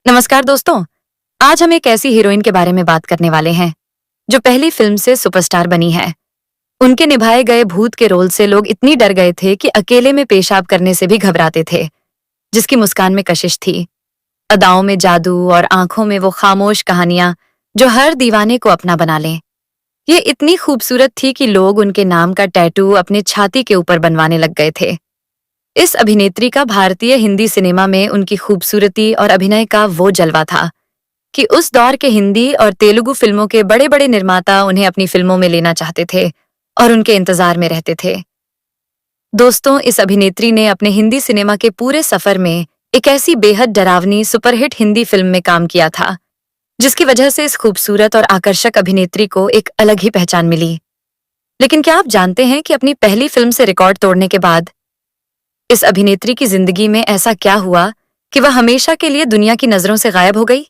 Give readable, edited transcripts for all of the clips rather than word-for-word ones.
नमस्कार दोस्तों। आज हम एक ऐसी हीरोइन के बारे में बात करने वाले हैं जो पहली फिल्म से सुपरस्टार बनी है। उनके निभाए गए भूत के रोल से लोग इतनी डर गए थे कि अकेले में पेशाब करने से भी घबराते थे। जिसकी मुस्कान में कशिश थी, अदाओं में जादू और आंखों में वो खामोश कहानियां जो हर दीवाने को अपना बना लें। ये इतनी खूबसूरत थी कि लोग उनके नाम का टैटू अपने छाती के ऊपर बनवाने लग गए थे। इस अभिनेत्री का भारतीय हिंदी सिनेमा में उनकी खूबसूरती और अभिनय का वो जलवा था कि उस दौर के हिंदी और तेलुगु फिल्मों के बड़े बड़े निर्माता उन्हें अपनी फिल्मों में लेना चाहते थे और उनके इंतजार में रहते थे। दोस्तों, इस अभिनेत्री ने अपने हिंदी सिनेमा के पूरे सफर में एक ऐसी बेहद डरावनी सुपरहिट हिंदी फिल्म में काम किया था जिसकी वजह से इस खूबसूरत और आकर्षक अभिनेत्री को एक अलग ही पहचान मिली। लेकिन क्या आप जानते हैं कि अपनी पहली फिल्म से रिकॉर्ड तोड़ने के बाद इस अभिनेत्री की जिंदगी में ऐसा क्या हुआ कि वह हमेशा के लिए दुनिया की नजरों से गायब हो गई?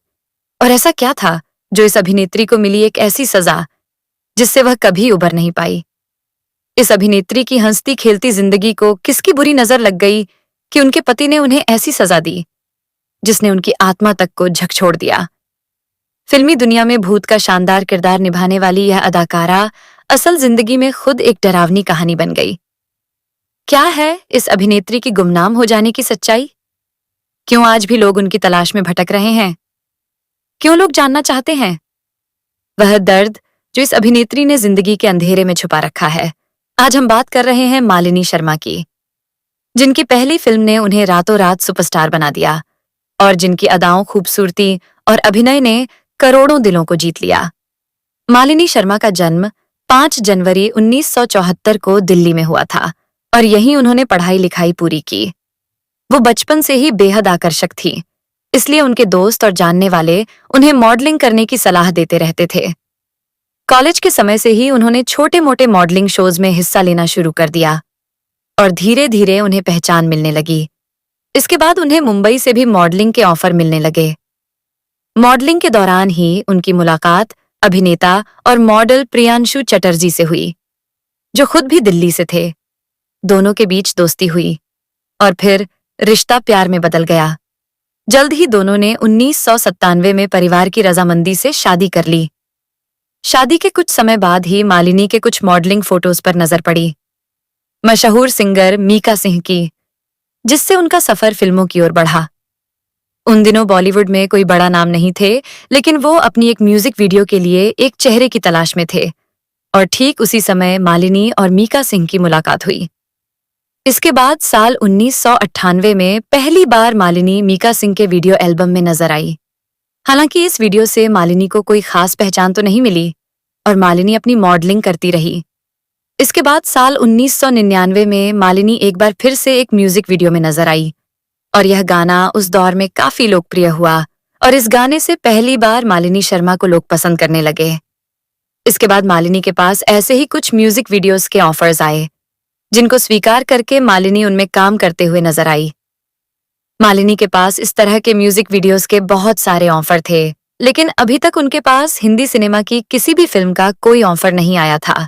और ऐसा क्या था जो इस अभिनेत्री को मिली एक ऐसी सजा जिससे वह कभी उबर नहीं पाई? इस अभिनेत्री की हंसती खेलती जिंदगी को किसकी बुरी नजर लग गई कि उनके पति ने उन्हें ऐसी सजा दी जिसने उनकी आत्मा तक को झकझोर दिया? फिल्मी दुनिया में भूत का शानदार किरदार निभाने वाली यह अदाकारा असल जिंदगी में खुद एक डरावनी कहानी बन गई। क्या है इस अभिनेत्री की गुमनाम हो जाने की सच्चाई? क्यों आज भी लोग उनकी तलाश में भटक रहे हैं? क्यों लोग जानना चाहते हैं वह दर्द जो इस अभिनेत्री ने जिंदगी के अंधेरे में छुपा रखा है? आज हम बात कर रहे हैं मालिनी शर्मा की, जिनकी पहली फिल्म ने उन्हें रातों रात सुपरस्टार बना दिया और जिनकी अदाओं, खूबसूरती और अभिनय ने करोड़ों दिलों को जीत लिया। मालिनी शर्मा का जन्म 5 जनवरी 1974 को दिल्ली में हुआ था और यहीं उन्होंने पढ़ाई लिखाई पूरी की। वो बचपन से ही बेहद आकर्षक थी, इसलिए उनके दोस्त और जानने वाले उन्हें मॉडलिंग करने की सलाह देते रहते थे। कॉलेज के समय से ही उन्होंने छोटे मोटे मॉडलिंग शोज में हिस्सा लेना शुरू कर दिया और धीरे धीरे उन्हें पहचान मिलने लगी। इसके बाद उन्हें मुंबई से भी मॉडलिंग के ऑफर मिलने लगे। मॉडलिंग के दौरान ही उनकी मुलाकात अभिनेता और मॉडल प्रियांशु चटर्जी से हुई, जो खुद भी दिल्ली से थे। दोनों के बीच दोस्ती हुई और फिर रिश्ता प्यार में बदल गया। जल्द ही दोनों ने 1997 में परिवार की रजामंदी से शादी कर ली। शादी के कुछ समय बाद ही मालिनी के कुछ मॉडलिंग फोटोज पर नजर पड़ी मशहूर सिंगर मीका सिंह की, जिससे उनका सफर फिल्मों की ओर बढ़ा। उन दिनों बॉलीवुड में कोई बड़ा नाम नहीं थे, लेकिन वो अपनी एक म्यूजिक वीडियो के लिए एक चेहरे की तलाश में थे और ठीक उसी समय मालिनी और मीका सिंह की मुलाकात हुई। इसके बाद साल 1998 में पहली बार मालिनी मीका सिंह के वीडियो एल्बम में नजर आई। हालांकि इस वीडियो से मालिनी को कोई खास पहचान तो नहीं मिली और मालिनी अपनी मॉडलिंग करती रही। इसके बाद साल 1999 में मालिनी एक बार फिर से एक म्यूजिक वीडियो में नजर आई और यह गाना उस दौर में काफी लोकप्रिय हुआ और इस गाने से पहली बार मालिनी शर्मा को लोग पसंद करने लगे। इसके बाद मालिनी के पास ऐसे ही कुछ म्यूजिक वीडियोस के ऑफर्स आए, जिनको स्वीकार करके मालिनी उनमें काम करते हुए नजर आई। मालिनी के पास इस तरह के म्यूजिक वीडियोस के बहुत सारे ऑफर थे, लेकिन अभी तक उनके पास हिंदी सिनेमा की किसी भी फिल्म का कोई ऑफर नहीं आया था,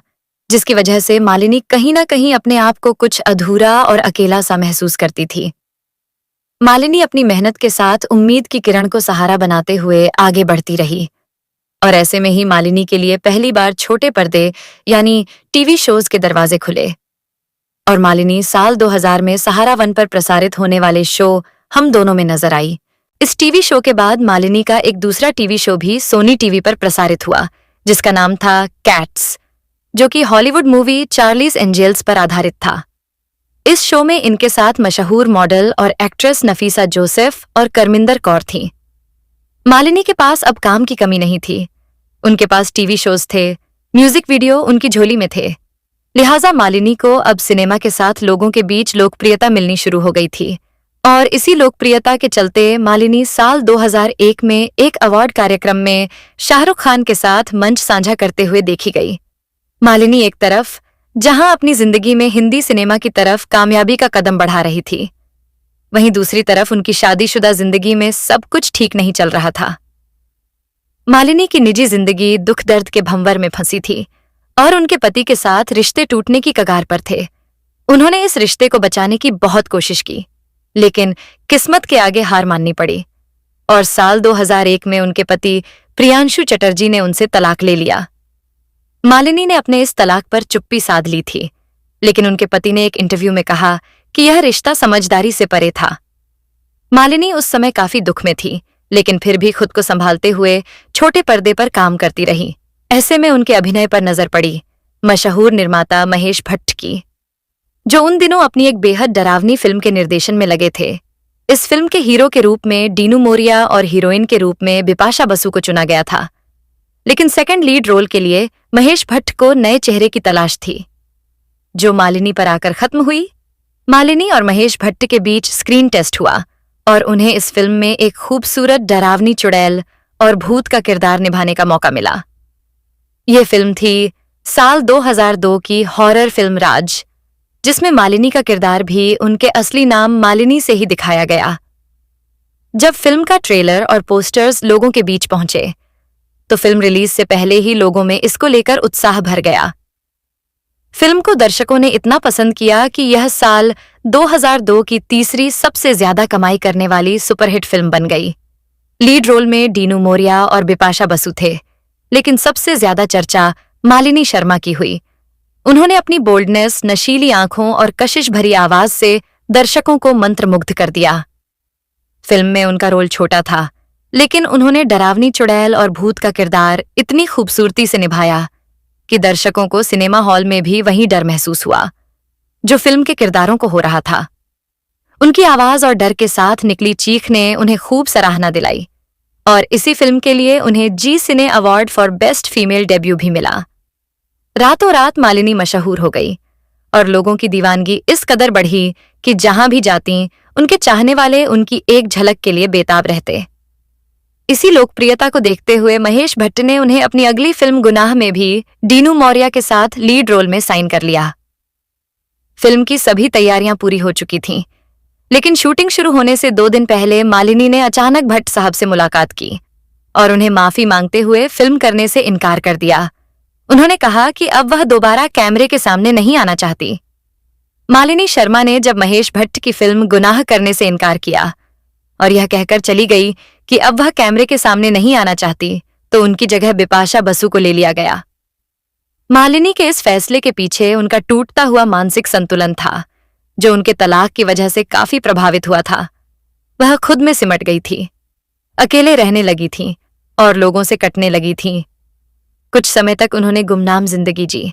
जिसकी वजह से मालिनी कहीं ना कहीं अपने आप को कुछ अधूरा और अकेला सा महसूस करती थी। मालिनी अपनी मेहनत के साथ उम्मीद की किरण को सहारा बनाते हुए आगे बढ़ती रही और ऐसे में ही मालिनी के लिए पहली बार छोटे पर्दे यानी टीवी शोज के दरवाजे खुले और मालिनी साल 2000 में सहारा वन पर प्रसारित होने वाले शो हम दोनों में नजर आई। इस टीवी शो के बाद मालिनी का एक दूसरा टीवी शो भी सोनी टीवी पर प्रसारित हुआ, जिसका नाम था कैट्स, जो कि हॉलीवुड मूवी चार्लीज एंजेल्स पर आधारित था। इस शो में इनके साथ मशहूर मॉडल और एक्ट्रेस नफीसा जोसेफ और करमिंदर कौर थीं। मालिनी के पास अब काम की कमी नहीं थी। उनके पास टीवी शोज थे, म्यूजिक वीडियो उनकी झोली में थे। लिहाजा मालिनी को अब सिनेमा के साथ लोगों के बीच लोकप्रियता मिलनी शुरू हो गई थी और इसी लोकप्रियता के चलते मालिनी साल 2001 में एक अवार्ड कार्यक्रम में शाहरुख खान के साथ मंच साझा करते हुए देखी गई। मालिनी एक तरफ जहां अपनी जिंदगी में हिंदी सिनेमा की तरफ कामयाबी का कदम बढ़ा रही थी, वहीं दूसरी तरफ उनकी शादीशुदा जिंदगी में सब कुछ ठीक नहीं चल रहा था। मालिनी की निजी जिंदगी दुख दर्द के भंवर में फंसी थी और उनके पति के साथ रिश्ते टूटने की कगार पर थे। उन्होंने इस रिश्ते को बचाने की बहुत कोशिश की, लेकिन किस्मत के आगे हार माननी पड़ी। और साल 2001 में उनके पति प्रियांशु चटर्जी ने उनसे तलाक ले लिया। मालिनी ने अपने इस तलाक पर चुप्पी साध ली थी, लेकिन उनके पति ने एक इंटरव्यू में कहा कि यह रिश्ता समझदारी से परे था। मालिनी उस समय काफी दुख में थी, लेकिन फिर भी खुद को संभालते हुए छोटे पर्दे पर काम करती रही। ऐसे में उनके अभिनय पर नजर पड़ी मशहूर निर्माता महेश भट्ट की, जो उन दिनों अपनी एक बेहद डरावनी फिल्म के निर्देशन में लगे थे। इस फिल्म के हीरो के रूप में डीनू मोरिया और हीरोइन के रूप में बिपाशा बसु को चुना गया था, लेकिन सेकंड लीड रोल के लिए महेश भट्ट को नए चेहरे की तलाश थी, जो मालिनी पर आकर खत्म हुई। मालिनी और महेश भट्ट के बीच स्क्रीन टेस्ट हुआ और उन्हें इस फिल्म में एक खूबसूरत डरावनी चुड़ैल और भूत का किरदार निभाने का मौका मिला। यह फिल्म थी साल 2002 की हॉरर फिल्म राज, जिसमें मालिनी का किरदार भी उनके असली नाम मालिनी से ही दिखाया गया। जब फिल्म का ट्रेलर और पोस्टर्स लोगों के बीच पहुंचे, तो फिल्म रिलीज से पहले ही लोगों में इसको लेकर उत्साह भर गया। फिल्म को दर्शकों ने इतना पसंद किया कि यह साल 2002 की तीसरी सबसे ज्यादा कमाई करने वाली सुपरहिट फिल्म बन गई। लीड रोल में डीनू मोरिया और बिपाशा बसु थे, लेकिन सबसे ज्यादा चर्चा मालिनी शर्मा की हुई। उन्होंने अपनी बोल्डनेस, नशीली आंखों और कशिश भरी आवाज से दर्शकों को मंत्रमुग्ध कर दिया। फिल्म में उनका रोल छोटा था, लेकिन उन्होंने डरावनी चुड़ैल और भूत का किरदार इतनी खूबसूरती से निभाया कि दर्शकों को सिनेमा हॉल में भी वही डर महसूस हुआ जो फिल्म के किरदारों को हो रहा था। उनकी आवाज और डर के साथ निकली चीख ने उन्हें खूब सराहना दिलाई और इसी फिल्म के लिए उन्हें Zee cine award for best female debut भी मिला। रातों रात मालिनी मशहूर हो गई और लोगों की दीवानगी इस कदर बढ़ी कि जहां भी जाती उनके चाहने वाले उनकी एक झलक के लिए बेताब रहते। इसी लोकप्रियता को देखते हुए महेश भट्ट ने उन्हें अपनी अगली फिल्म गुनाह में भी डीनू मौर्या के साथ लीड रोल में साइन कर लिया। फिल्म की सभी तैयारियां पूरी हो चुकी थीं, लेकिन शूटिंग शुरू होने से 2 दिन पहले मालिनी ने अचानक भट्ट साहब से मुलाकात की और उन्हें माफी मांगते हुए फिल्म करने से इनकार कर दिया। उन्होंने कहा कि अब वह दोबारा कैमरे के सामने नहीं आना चाहती। मालिनी शर्मा ने जब महेश भट्ट की फिल्म गुनाह करने से इनकार किया और यह कहकर चली गई कि अब वह कैमरे के सामने नहीं आना चाहती, तो उनकी जगह बिपाशा बसु को ले लिया गया। मालिनी के इस फैसले के पीछे उनका टूटता हुआ मानसिक संतुलन था, जो उनके तलाक की वजह से काफी प्रभावित हुआ था। वह खुद में सिमट गई थी, अकेले रहने लगी थी और लोगों से कटने लगी थी। कुछ समय तक उन्होंने गुमनाम जिंदगी जी,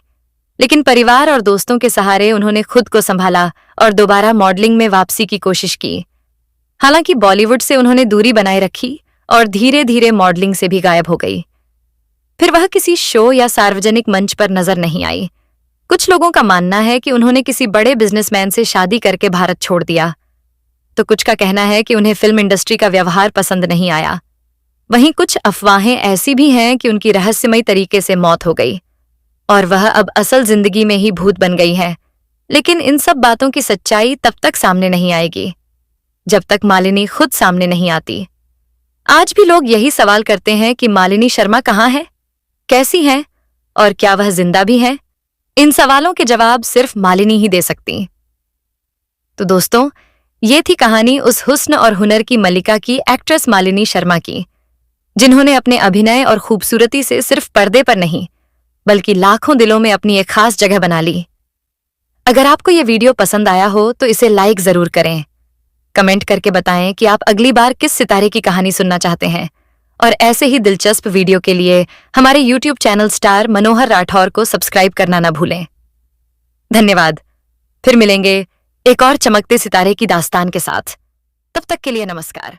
लेकिन परिवार और दोस्तों के सहारे उन्होंने खुद को संभाला और दोबारा मॉडलिंग में वापसी की कोशिश की। हालांकि बॉलीवुड से उन्होंने दूरी बनाए रखी और धीरे धीरे मॉडलिंग से भी गायब हो गई। फिर वह किसी शो या सार्वजनिक मंच पर नजर नहीं आई। कुछ लोगों का मानना है कि उन्होंने किसी बड़े बिजनेसमैन से शादी करके भारत छोड़ दिया, तो कुछ का कहना है कि उन्हें फिल्म इंडस्ट्री का व्यवहार पसंद नहीं आया। वहीं कुछ अफवाहें ऐसी भी हैं कि उनकी रहस्यमयी तरीके से मौत हो गई और वह अब असल जिंदगी में ही भूत बन गई है। लेकिन इन सब बातों की सच्चाई तब तक सामने नहीं आएगी जब तक मालिनी खुद सामने नहीं आती। आज भी लोग यही सवाल करते हैं कि मालिनी शर्मा कहाँ है, कैसी है और क्या वह जिंदा भी है। इन सवालों के जवाब सिर्फ मालिनी ही दे सकती। तो दोस्तों, ये थी कहानी उस हुस्न और हुनर की मलिका की, एक्ट्रेस मालिनी शर्मा की, जिन्होंने अपने अभिनय और खूबसूरती से सिर्फ पर्दे पर नहीं बल्कि लाखों दिलों में अपनी एक खास जगह बना ली। अगर आपको ये वीडियो पसंद आया हो तो इसे लाइक जरूर करें। कमेंट करके बताएं कि आप अगली बार किस सितारे की कहानी सुनना चाहते हैं, और ऐसे ही दिलचस्प वीडियो के लिए हमारे YouTube चैनल स्टार मनोहर राठौर को सब्सक्राइब करना न भूलें। धन्यवाद। फिर मिलेंगे एक और चमकते सितारे की दास्तान के साथ। तब तक के लिए नमस्कार।